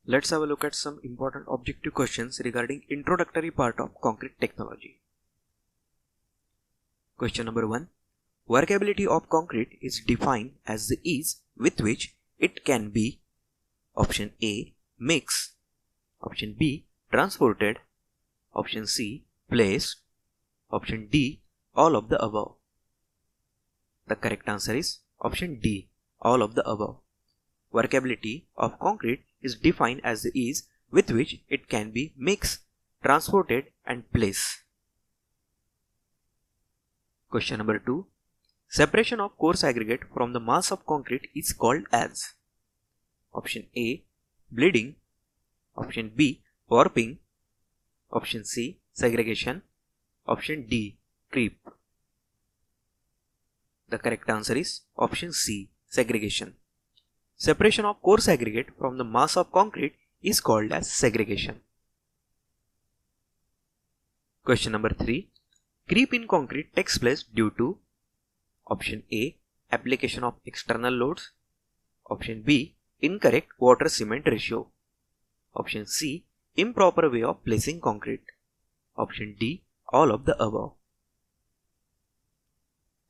Let's have a look at some important objective questions regarding introductory part of concrete technology. Question number 1. Workability of concrete is defined as the ease with which it can be option A. Mixed, option B. Transported, option C. Placed, option D. All of the above. The correct answer is option D. All of the above. Workability of concrete is defined as the ease with which it can be mixed, transported and placed. Question number 2. Separation of coarse aggregate from the mass of concrete is called as option A. Bleeding, option B. Warping, option C. Segregation, option D. Creep. The correct answer is option C. Segregation. Separation of coarse aggregate from the mass of concrete is called as segregation. Question number 3. Creep in concrete takes place due to option A. Application of external loads, option B. Incorrect water cement ratio, option C. Improper way of placing concrete, option D. All of the above.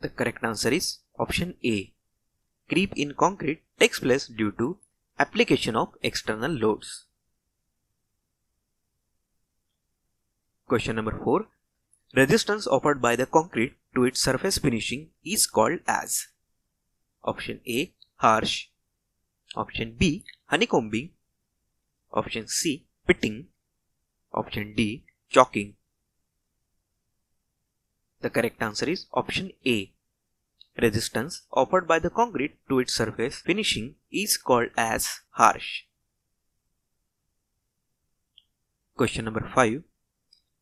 The correct answer is option A. Creep in concrete takes place due to application of external loads. Question number 4. Resistance offered by the concrete to its surface finishing is called as option A. Harsh, option B. Honeycombing, option C. Pitting, option D. Chalking. The correct answer is option A. Resistance offered by the concrete to its surface finishing is called as harsh. Question number 5.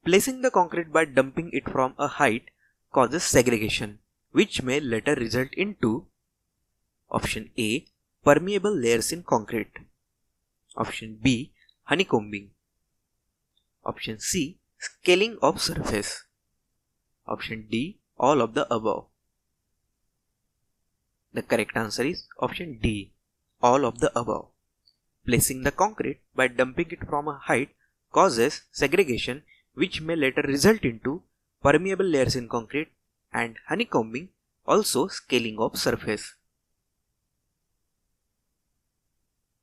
Placing the concrete by dumping it from a height causes segregation, which may later result into option A. Permeable layers in concrete, option B. Honeycombing, option C. Scaling of surface, option D. All of the above. The correct answer is option D. All of the above. Placing the concrete by dumping it from a height causes segregation, which may later result into permeable layers in concrete, and honeycombing, also scaling of surface.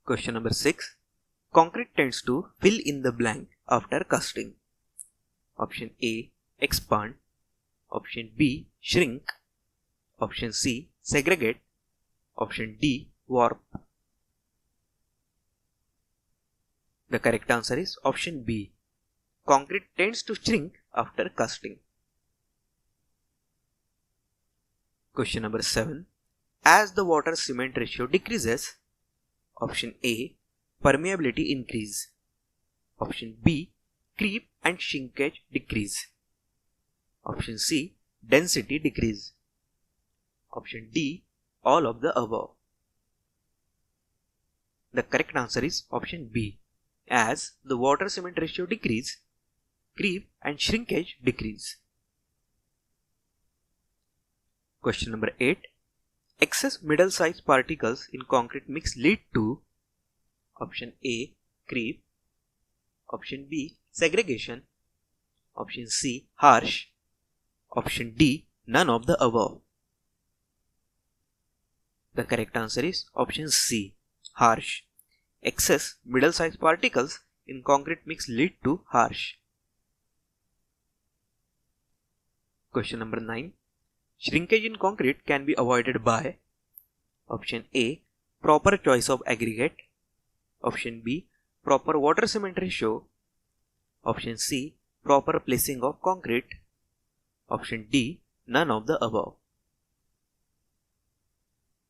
Question number 6. Concrete tends to fill in the blank after casting. Option A. Expand, option B. Shrink, option C. Segregate, option D. Warp. The correct answer is option B. Concrete tends to shrink after casting. Question number 7. As the water cement ratio decreases, option A. Permeability increase, option B. Creep and shrinkage decrease, option C. Density decrease, option D. All of the above. The correct answer is option B. As the water cement ratio decrease, creep and shrinkage decrease. Question number 8. Excess middle sized particles in concrete mix lead to option A. Creep, option B. Segregation, option C. Harsh, option D. None of the above. The correct answer is option C. Harsh. Excess middle sized particles in concrete mix lead to harsh. Question number 9. Shrinkage in concrete can be avoided by option A. Proper choice of aggregate, option B. Proper water cement ratio, option C. Proper placing of concrete, option D. None of the above.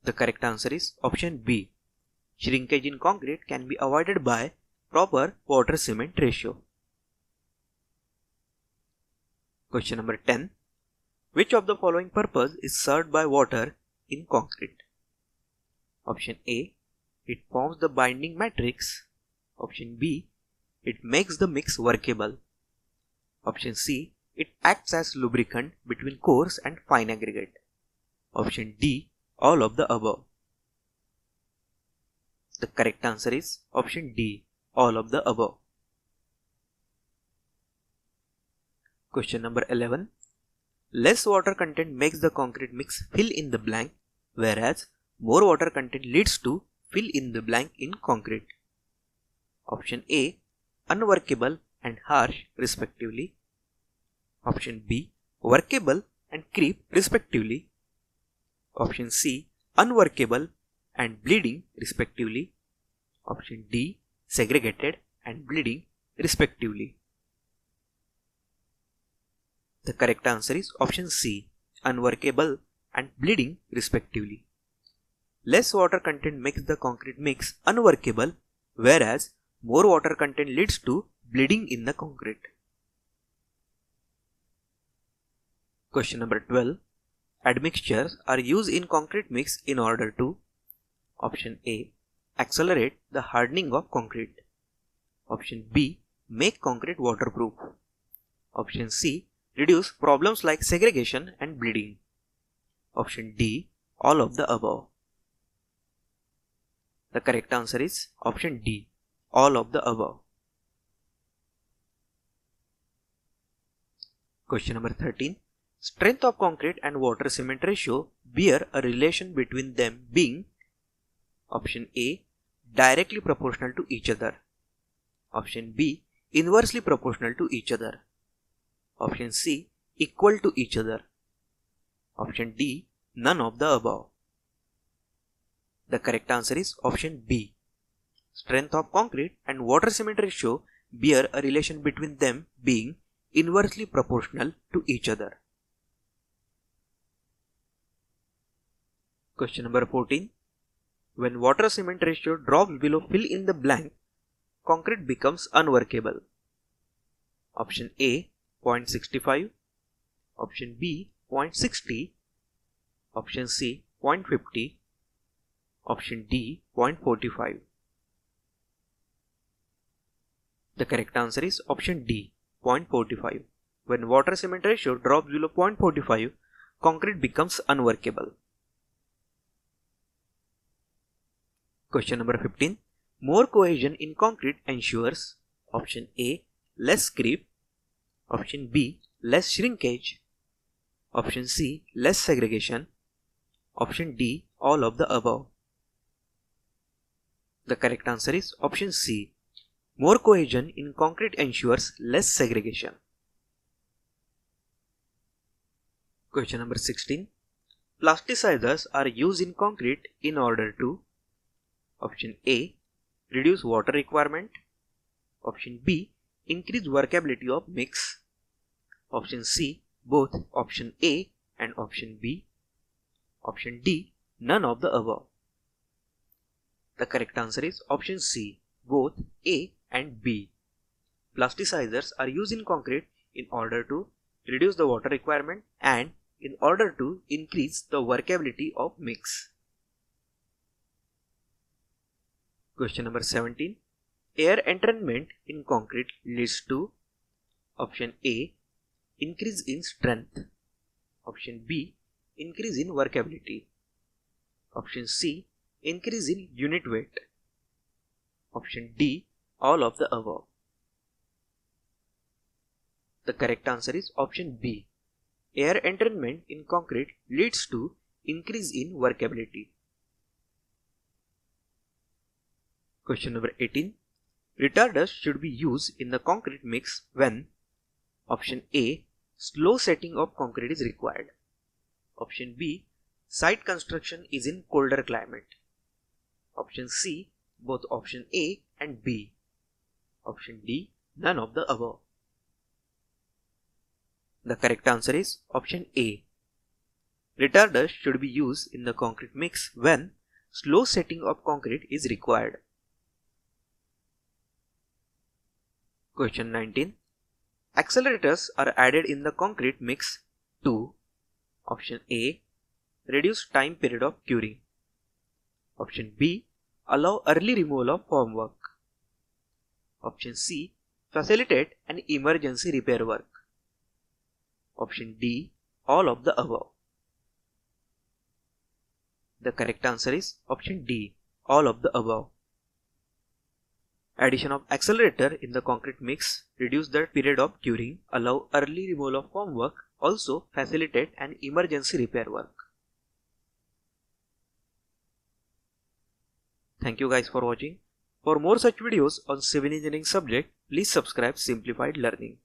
The correct answer is option B. Shrinkage in concrete can be avoided by proper water cement ratio. Question number 10. Which of the following purpose is served by water in concrete? Option A. It forms the binding matrix, option B. It makes the mix workable, option C. It acts as lubricant between coarse and fine aggregate, option D. All of the above. The correct answer is option D. all of the above. Question number 11. Less water content makes the concrete mix fill in the blank, whereas more water content leads to fill in the blank in concrete. Option A, unworkable and harsh respectively. Option B, workable and creep respectively. Option C, unworkable and bleeding respectively. Option D, segregated and bleeding respectively. The correct answer is option C, unworkable and bleeding respectively. Less water content makes the concrete mix unworkable, whereas more water content leads to bleeding in the concrete. Question number 12. Admixtures are used in concrete mix in order to: Option A, accelerate the hardening of concrete. Option B, make concrete waterproof. Option C, reduce problems like segregation and bleeding. Option D, all of the above. The correct answer is option D, all of the above. Question number 13. Strength of concrete and water cement ratio bear a relation between them being: Option A, directly proportional to each other. Option B, inversely proportional to each other. Option C, equal to each other. Option D, none of the above. The correct answer is option B. Strength of concrete and water cement ratio bear a relation between them being inversely proportional to each other. Question number 14. When water cement ratio drops below fill in the blank, concrete becomes unworkable. Option A, 0.65. Option B, 0.60. Option C, 0.50. Option D, 0.45. The correct answer is option D, 0.45. When water cement ratio drops below 0.45, concrete becomes unworkable. Question number 15. More cohesion in concrete ensures: Option A, less creep. Option B, less shrinkage. Option C, less segregation. Option D, all of the above. The correct answer is option C. More cohesion in concrete ensures less segregation. Question number 16. Plasticizers are used in concrete in order to: Option A, reduce water requirement. Option B, increase workability of mix. Option C, both option A and option B. Option D, none of the above. The correct answer is option C, both A and B. Plasticizers are used in concrete in order to reduce the water requirement and in order to increase the workability of mix. Question number 17. Air entrainment in concrete leads to: Option A, increase in strength. Option B, increase in workability. Option C, increase in unit weight. Option D, all of the above. The correct answer is option B. Air entrainment in concrete leads to increase in workability. Question number 18. Retarders should be used in the concrete mix when: Option A, slow setting of concrete is required. Option B, site construction is in colder climate. Option C, both option A and B. Option D, none of the above. The correct answer is option A. Retarders should be used in the concrete mix when slow setting of concrete is required. Question 19. Accelerators are added in the concrete mix to: Option A, reduce time period of curing. Option B, allow early removal of formwork. Option C, facilitate an emergency repair work. Option D, all of the above. The correct answer is option D, all of the above. Addition of accelerator in the concrete mix reduce the period of curing, allow early removal of formwork, also facilitate an emergency repair work. Thank you guys for watching. For more such videos on civil engineering subject, please subscribe Simplified Learning.